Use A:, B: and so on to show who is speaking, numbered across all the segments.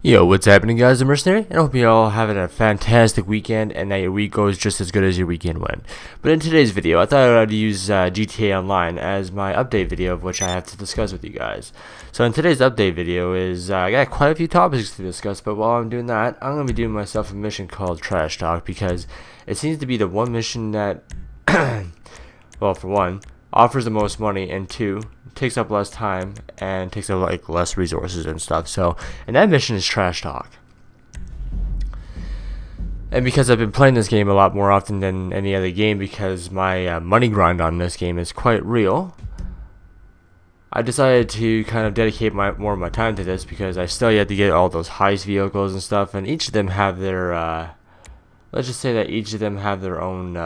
A: Yo, what's happening, guys? I'm Mercenary, and I hope you all having a fantastic weekend and that your week goes just as good as your weekend went. But in today's video, I thought I'd use GTA Online as my update video, of which I have to discuss with you guys. So in today's update video I got quite a few topics to discuss, but while I'm doing that, I'm going to be doing myself a mission called Trash Talk, because it seems to be the one mission that, well, for one, offers the most money, and two, takes up less time and takes up less resources and stuff. So, and that mission is Trash Talk. And because I've been playing this game a lot more often than any other game, because my money grind on this game is quite real, I decided to kind of dedicate more of my time to this, because I still yet to get all those heist vehicles and stuff, and each of them have their let's just say that each of them have their own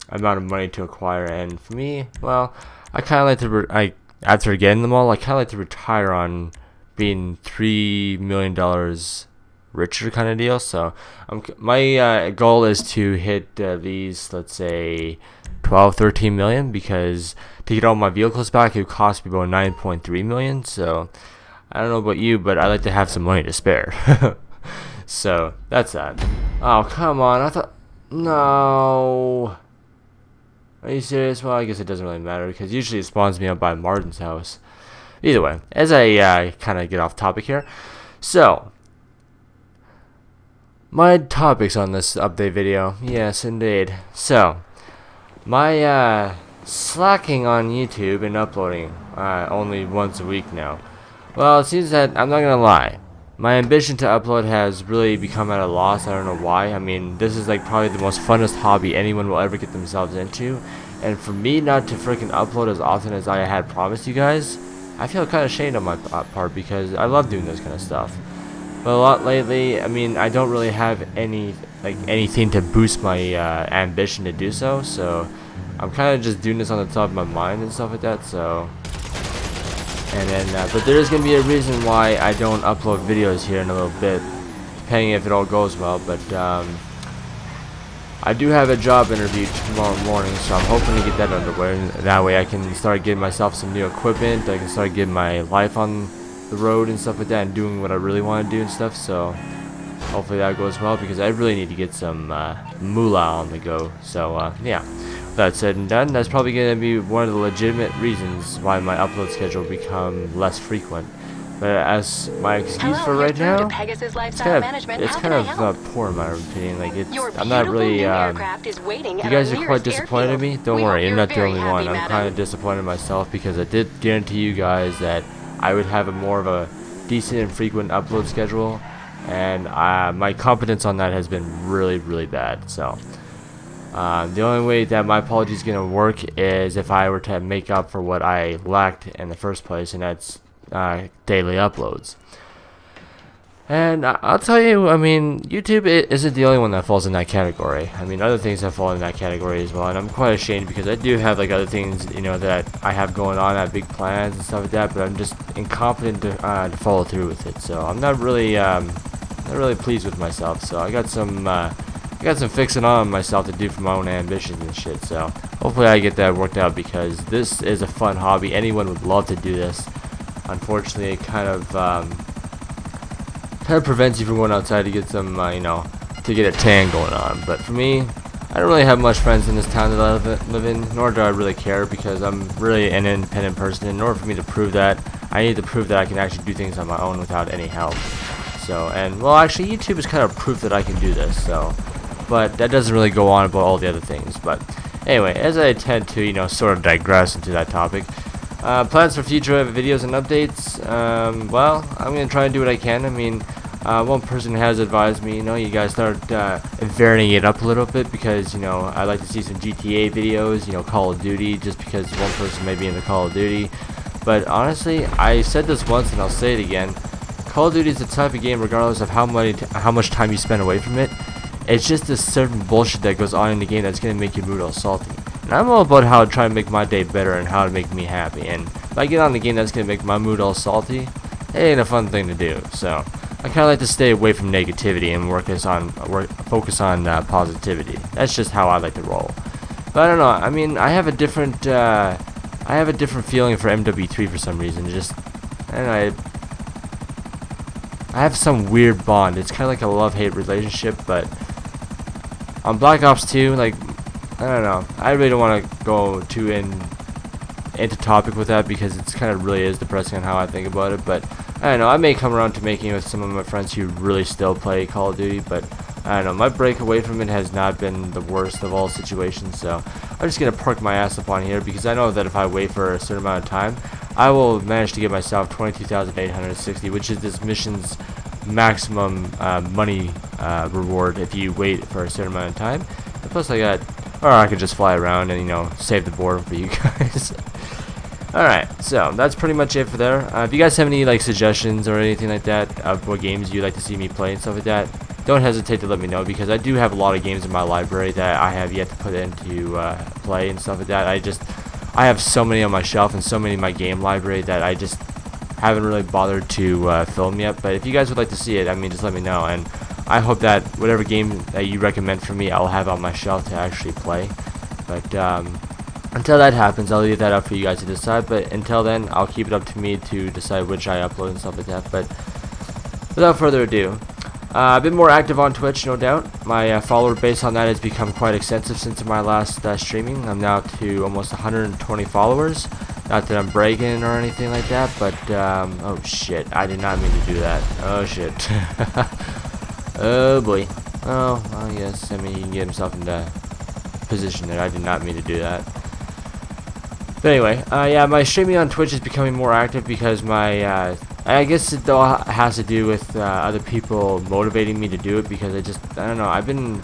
A: amount of money to acquire. And for me, well, I kind of like to after getting them all, I kind of like to retire on being $3 million richer kind of deal. So my goal is to hit these, let's say, 13 million, because to get all my vehicles back, it would cost me about 9.3 million. So I don't know about you, but I like to have some money to spare. So that's that. Oh, come on. I thought, no. Are you serious? Well, I guess it doesn't really matter, because usually it spawns me up by Martin's house. Either way, as I kind of get off topic here, so my topics on this update video, yes indeed. So my slacking on YouTube and uploading only once a week now. Well, it seems that, I'm not gonna lie, my ambition to upload has really become at a loss. I don't know why. I mean, this is like probably the most funnest hobby anyone will ever get themselves into, and for me not to freaking upload as often as I had promised you guys, I feel kind of ashamed on my part, because I love doing this kind of stuff. But a lot lately, I mean, I don't really have anything to boost my ambition to do so. So I'm kind of just doing this on the top of my mind and stuff like that. So. And then, but there is going to be a reason why I don't upload videos here in a little bit, depending if it all goes well. But I do have a job interview tomorrow morning, so I'm hoping to get that underway. And that way I can start getting myself some new equipment. I can start getting my life on the road and stuff like that, and doing what I really want to do and stuff. So hopefully that goes well, because I really need to get some moolah on the go. So yeah. That said and done, that's probably going to be one of the legitimate reasons why my upload schedule become less frequent. But as my excuse for right now, it's kind of poor in my opinion. Like, I'm not really. You guys are quite disappointed in me. Don't worry, you're not the only one. I'm kind of disappointed in myself, because I did guarantee you guys that I would have more of a decent and frequent upload schedule, and my confidence on that has been really, really bad. So. The only way that my apology is going to work is if I were to make up for what I lacked in the first place, and that's daily uploads. And I'll tell you, I mean, YouTube isn't the only one that falls in that category. I mean, other things have fallen in that category as well, and I'm quite ashamed, because I do have other things, that I have going on. I have big plans and stuff like that, but I'm just incompetent to follow through with it. So I'm not really pleased with myself. So I got some fixing on myself to do for my own ambitions and shit. So hopefully I get that worked out, because this is a fun hobby. Anyone would love to do this. Unfortunately, it kind of prevents you from going outside to get some, to get a tan going on. But for me, I don't really have much friends in this town that I live in, nor do I really care, because I'm really an independent person. In order for me to prove that, I need to prove that I can actually do things on my own without any help. So, and well, actually, YouTube is kind of proof that I can do this. So. But that doesn't really go on about all the other things. But anyway, as I tend to, sort of digress into that topic, plans for future videos and updates, well, I'm going to try and do what I can. I mean, one person has advised me, you guys start varying it up a little bit, because, I'd like to see some GTA videos, Call of Duty, just because one person may be in the Call of Duty. But honestly, I said this once and I'll say it again, Call of Duty is the type of game, regardless of how much time you spend away from it, it's just this certain bullshit that goes on in the game that's going to make your mood all salty. And I'm all about how to try to make my day better and how to make me happy. And if I get on the game that's going to make my mood all salty, it ain't a fun thing to do. So I kind of like to stay away from negativity and focus on positivity. That's just how I like to roll. But I don't know. I mean, I have a different feeling for MW3 for some reason. I don't know. I have some weird bond. It's kind of like a love-hate relationship, but on Black Ops 2, like, I don't know. I really don't want to go too into topic with that because it's kind of really is depressing on how I think about it. But I don't know. I may come around to making it with some of my friends who really still play Call of Duty, but I don't know. My break away from it has not been the worst of all situations, so I'm just gonna park my ass up on here because I know that if I wait for a certain amount of time, I will manage to get myself 22,860, which is this mission's maximum money reward if you wait for a certain amount of time. And plus, or I could just fly around and, you know, save the boredom for you guys. Alright, so that's pretty much it for there. If you guys have any like suggestions or anything like that of what games you'd like to see me play and stuff like that, don't hesitate to let me know, because I do have a lot of games in my library that I have yet to put into play and stuff like that. I have so many on my shelf and so many in my game library that I just haven't really bothered to film yet. But if you guys would like to see it, I mean, just let me know, and I hope that whatever game that you recommend for me, I'll have on my shelf to actually play. But until that happens, I'll leave that up for you guys to decide. But until then, I'll keep it up to me to decide which I upload and stuff like that. But without further ado, I've been more active on Twitch, no doubt. My follower base on that has become quite extensive since my last streaming. I'm now to almost 120 followers. Not that I'm bragging or anything like that, but oh shit, I did not mean to do that. Oh shit. Oh boy. Oh, well, yes, I mean, he can get himself into position there. I did not mean to do that. But anyway, yeah, my streaming on Twitch is becoming more active because my I guess it all has to do with other people motivating me to do it, because I don't know, I've been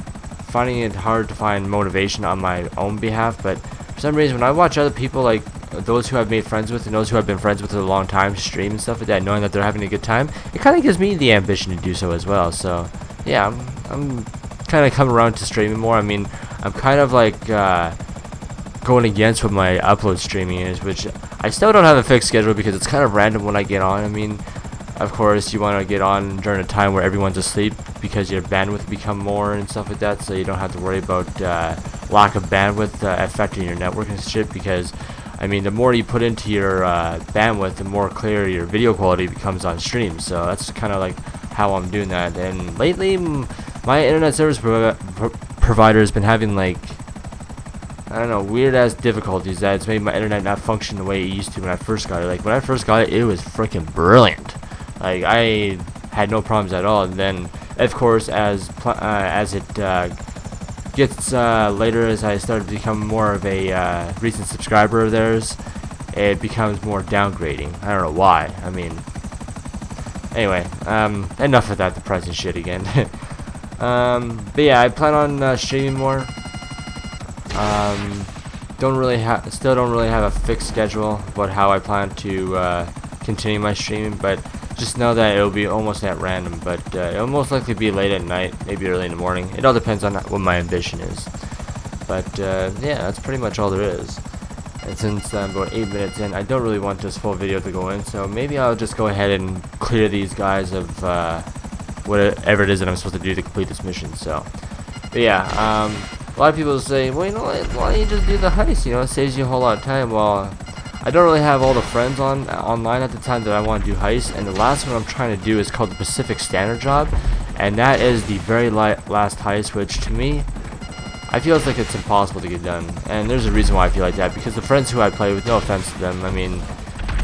A: finding it hard to find motivation on my own behalf. But for some reason, when I watch other people, like those who I've made friends with and those who I've been friends with for a long time, stream and stuff like that, knowing that they're having a good time, it kind of gives me the ambition to do so as well. So yeah, I'm kind of coming around to streaming more. I mean, I'm kind of like going against what my upload streaming is, which I still don't have a fixed schedule because it's kind of random when I get on. I mean, of course, you want to get on during a time where everyone's asleep because your bandwidth become more and stuff like that, so you don't have to worry about lack of bandwidth affecting your network and shit. Because I mean, the more you put into your bandwidth, the more clear your video quality becomes on stream. So that's kind of like how I'm doing that. And lately, my internet service provider has been having like, I don't know, weird ass difficulties that it's made my internet not function the way it used to when I first got it. Like when I first got it, it was freaking brilliant. Like I had no problems at all. And then, of course, as it gets later, as I started to become more of a recent subscriber of theirs, it becomes more downgrading. I don't know why. I mean, anyway, enough of that depressing shit again. But yeah, I plan on streaming more. Still don't really have a fixed schedule about how I plan to continue my streaming, but just know that it'll be almost at random. But it'll most likely be late at night, maybe early in the morning. It all depends on what my ambition is. But yeah, that's pretty much all there is. And since I'm about 8 minutes in, I don't really want this full video to go in, so maybe I'll just go ahead and clear these guys of whatever it is that I'm supposed to do to complete this mission. So, but yeah, a lot of people say, well, you know, why don't you just do the heist? You know, it saves you a whole lot of time. Well, I don't really have all the friends online at the time that I want to do heists, and the last one I'm trying to do is called the Pacific Standard Job, and that is the very last heist, which to me, I feel like it's impossible to get done. And there's a reason why I feel like that, because the friends who I play with, no offense to them, I mean,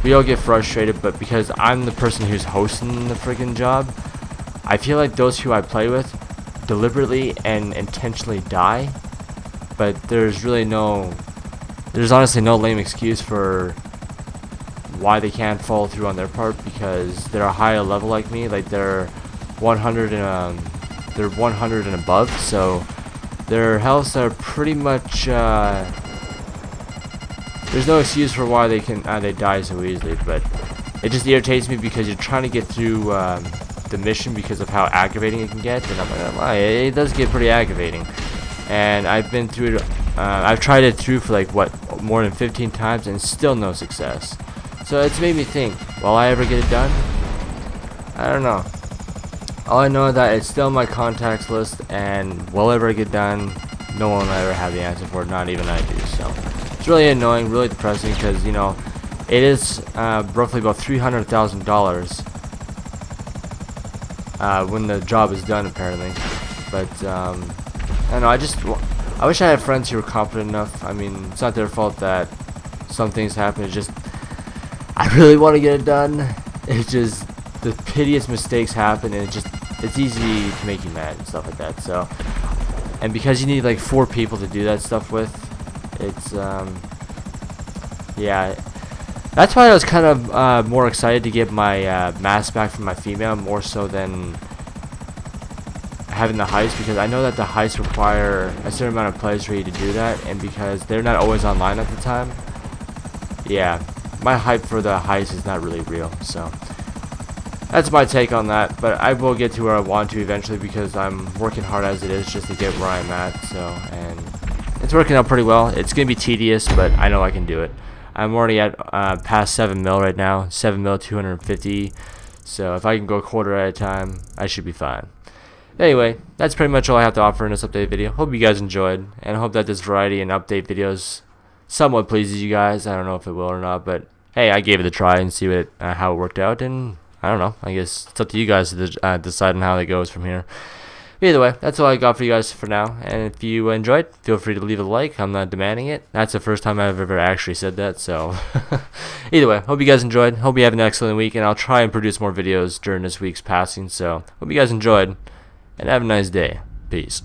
A: we all get frustrated, but because I'm the person who's hosting the friggin' job, I feel like those who I play with deliberately and intentionally die, but there's honestly no lame excuse for why they can't follow through on their part, because they're a higher level like me. Like they're 100 and above, so their healths are pretty much there's no excuse for why they die so easily. But it just irritates me because you're trying to get through the mission because of how aggravating it can get, and I'm not gonna lie, it does get pretty aggravating. And I've been through it, I've tried it through for like more than 15 times and still no success. So it's made me think, will I ever get it done? I don't know. All I know is that it's still on my contacts list, and will it ever get done? No one will ever have the answer for it, not even I do. So it's really annoying, really depressing, because, you know, it is roughly about $300,000 when the job is done, apparently. But I don't know. I wish I had friends who were confident enough. I mean, it's not their fault that some things happen. It's just I really want to get it done. It's just the piteous mistakes happen, and it's easy to make you mad and stuff like that. So, and because you need like 4 people to do that stuff with, it's yeah. That's why I was kind of more excited to get my mask back from my female, more so than having the heist, because I know that the heists require a certain amount of players for you to do that, and because they're not always online at the time, yeah, my hype for the heist is not really real. So that's my take on that, but I will get to where I want to eventually, because I'm working hard as it is just to get where I'm at. So, and it's working out pretty well. It's gonna be tedious, but I know I can do it. I'm already at past 7 mil right now, 7 mil 250. So if I can go a quarter at a time, I should be fine. Anyway, that's pretty much all I have to offer in this update video. Hope you guys enjoyed, and I hope that this variety and update videos somewhat pleases you guys. I don't know if it will or not, but hey, I gave it a try and see what how it worked out, and I don't know. I guess it's up to you guys to decide on how it goes from here. Either way, that's all I got for you guys for now, and if you enjoyed, feel free to leave a like. I'm not demanding it. That's the first time I've ever actually said that, so either way, hope you guys enjoyed. Hope you have an excellent week, and I'll try and produce more videos during this week's passing. So hope you guys enjoyed, and have a nice day. Peace.